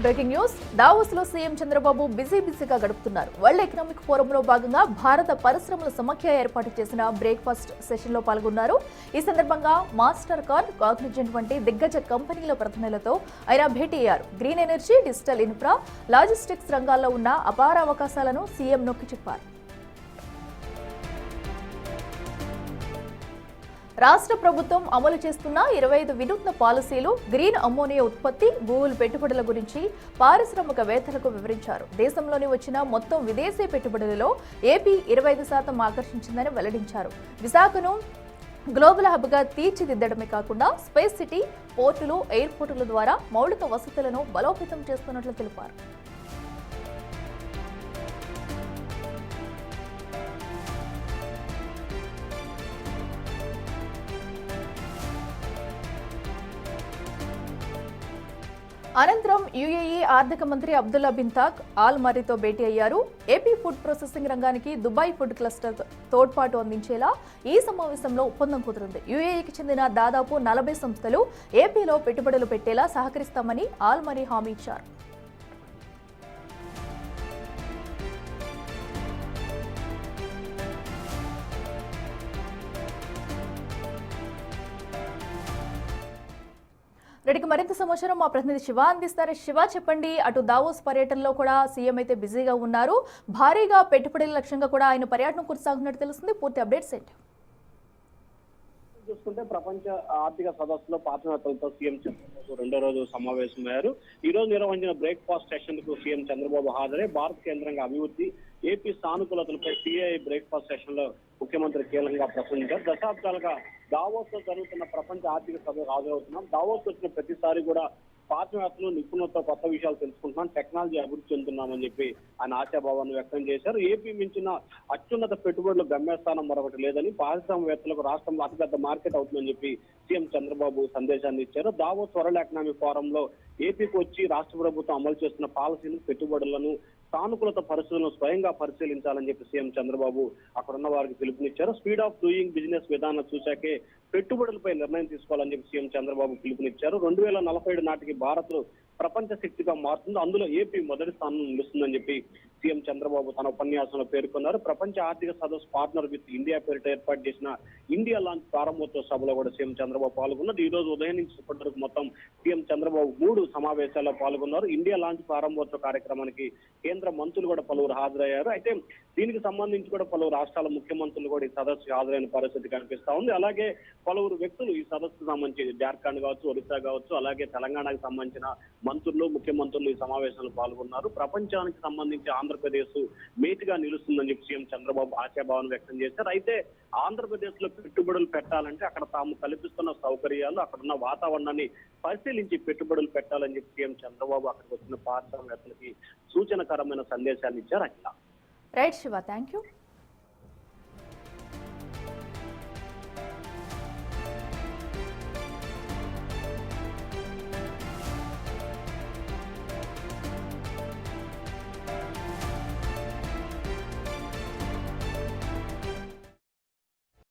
Breaking news Davos లో CM Chandrababu బిజీగా గడుపుతున్నారు. వరల్డ్ ఎకనామిక్ ఫోరంలో భాగంగా భారత పరిశ్రమల సమాఖ్య ఏర్పాటు చేసిన బ్రేక్ఫాస్ట్ సెషన్ లో పాల్గొన్నారు. ఈ సందర్భంగా మాస్టర్ కార్డ్, కాగ్నిజెంట్ వంటి దిగ్గజ కంపెనీల ప్రతినిధులతో ఆయన భేటీ అయ్యారు. Green energy, digital infra, logistics రంగాల్లో ఉన్న అపార అవకాశాలను సీఎం నొక్కి చెప్పారు. రాష్ట్ర ప్రభుత్వం అమలు చేస్తున్న 25 వినూత్న పాలసీలు, గ్రీన్ అమ్మోనియా ఉత్పత్తి, గూగుల్ పెట్టుబడుల గురించి పారిశ్రామికవేత్తలకు వివరించారు. దేశంలోని వచ్చిన మొత్తం విదేశీ పెట్టుబడులలో ఏపీ 25% ఆకర్షించిందని వెల్లడించారు. విశాఖను గ్లోబల్ హబ్గా తీర్చిదిద్దడమే కాకుండా స్పేస్ సిటీ, పోర్టులు, ఎయిర్పోర్టుల ద్వారా మౌలిక వసతులను బలోపేతం చేస్తున్నట్లు తెలిపారు. అనంతరం యుఏఈ ఆర్థిక మంత్రి అబ్దుల్లా బిన్ తాక్ ఆల్ మర్రీతో భేటీ అయ్యారు. ఏపీ ఫుడ్ ప్రాసెసింగ్ రంగానికి దుబాయ్ ఫుడ్ క్లస్టర్ తోడ్పాటు అందించేలా ఈ సమావేశంలో ఒప్పందం కుదిరింది. యుఏఈకి చెందిన దాదాపు 40 సంస్థలు ఏపీలో పెట్టుబడులు పెట్టేలా సహకరిస్తామని ఆల్ మర్రీ హామీ ఇచ్చారు. రెడ్డికి మరింత సమాచారం మా ప్రతినిధి శివ అందిస్తారు. శివ, చెప్పండి, అటు దావోస్ పర్యటనలో కూడా సీఎం అయితే బిజీగా ఉన్నారు. భారీగా పెట్టుబడుల లక్ష్యంగా కూడా ఆయన పర్యటన కొనసాగుతున్నట్టు తెలుస్తుంది. పూర్తి అప్డేట్స్ ఏంటి? చూసుకుంటే ప్రపంచ ఆర్థిక సదస్సులో పార్ట్నర్లతో సీఎం చంద్రబాబు రెండో రోజు సమావేశమయ్యారు. ఈ రోజు నిర్వహించిన బ్రేక్ఫాస్ట్ సెషన్ కు సీఎం చంద్రబాబు హాజరై భారత కేంద్రంగా అభివృద్ధి, ఏపీ సానుకూలతలపై సిఐఐ బ్రేక్ఫాస్ట్ సెషన్ లో ముఖ్యమంత్రి కీలకంగా ప్రసంగించారు. దశాబ్దాలుగా దావోస్ లో జరుగుతున్న ప్రపంచ ఆర్థిక సభకు హాజరవుతున్నాం. దావోస్ వచ్చిన ప్రతిసారి కూడా పార్ట్నర్లు, నిపుణులతో కొత్త విషయాలు తెలుసుకుంటున్నాం, టెక్నాలజీ అభివృద్ధి చెందుతున్నామని చెప్పి ఆయన ఆశాభావాన్ని వ్యక్తం చేశారు. ఏపీ మించిన అత్యున్నత పెట్టుబడులు గమ్యస్థానం మరొకటి లేదని, పారిశ్రామికవేత్తలకు రాష్ట్రంలో అతిపెద్ద మార్కెట్ అవుతుందని చెప్పి సీఎం చంద్రబాబు సందేశాన్ని ఇచ్చారు. దావోస్ వరల్డ్ ఎకనామిక్ ఫోరంలో ఏపీకి వచ్చి రాష్ట్ర ప్రభుత్వం అమలు చేస్తున్న పాలసీలు, పెట్టుబడులను, సానుకూలత పరిస్థితులను స్వయంగా పరిశీలించాలని చెప్పి సీఎం చంద్రబాబు అక్కడున్న వారికి పిలుపునిచ్చారు. స్పీడ్ ఆఫ్ డూయింగ్ బిజినెస్ విధానం చూశాకే పెట్టుబడులపై నిర్ణయం తీసుకోవాలని చెప్పి సీఎం చంద్రబాబు పిలుపునిచ్చారు. 2047 నాటికి భారత్ ప్రపంచ శక్తిగా మారుతుంది, అందులో ఏపీ మొదటి స్థానంలో నిలుస్తుందని చెప్పి సీఎం చంద్రబాబు తన ఉపన్యాసంలో పేర్కొన్నారు. ప్రపంచ ఆర్థిక సదస్సు పార్ట్నర్ విత్ ఇండియా పేరిట ఏర్పాటు చేసిన ఇండియా లాంచ్ ప్రారంభోత్సవ సభలో కూడా సీఎం చంద్రబాబు పాల్గొన్నారు. ఈ రోజు ఉదయం నుంచి ఇప్పటి వరకు మొత్తం సీఎం చంద్రబాబు 3 సమావేశాల్లో పాల్గొన్నారు. ఇండియా లాంచ్ ప్రారంభోత్సవ కార్యక్రమానికి కేంద్ర మంత్రులు కూడా పలువురు హాజరయ్యారు. అయితే దీనికి సంబంధించి కూడా పలువురు రాష్ట్రాల ముఖ్యమంత్రులు కూడా ఈ సదస్సుకు హాజరైన పరిస్థితి కనిపిస్తా ఉంది. అలాగే పలువురు వ్యక్తులు ఈ సదస్సుకు సంబంధించి జార్ఖండ్ కావచ్చు, ఒరిస్సా కావచ్చు, అలాగే తెలంగాణకు సంబంధించిన మంత్రులు, ముఖ్యమంత్రులు ఈ సమావేశంలో పాల్గొన్నారు. ప్రపంచానికి సంబంధించి ఆంధ్రప్రదేశ్ మేటిగా నిలుస్తుందని చెప్పి సీఎం చంద్రబాబు ఆశాభావం వ్యక్తం చేశారు. అయితే ఆంధ్రప్రదేశ్ లో పెట్టుబడులు పెట్టాలంటే అక్కడ తాము కల్పిస్తున్న సౌకర్యాలు, అక్కడున్న వాతావరణాన్ని పరిశీలించి పెట్టుబడులు పెట్టాలని చెప్పి సీఎం చంద్రబాబు అక్కడికి వచ్చిన పారిశ్రామికవేత్తలకి సూచనకరమైన సందేశాన్ని ఇచ్చారు. అట్లా రైట్ శివ, థ్యాంక్ యూ.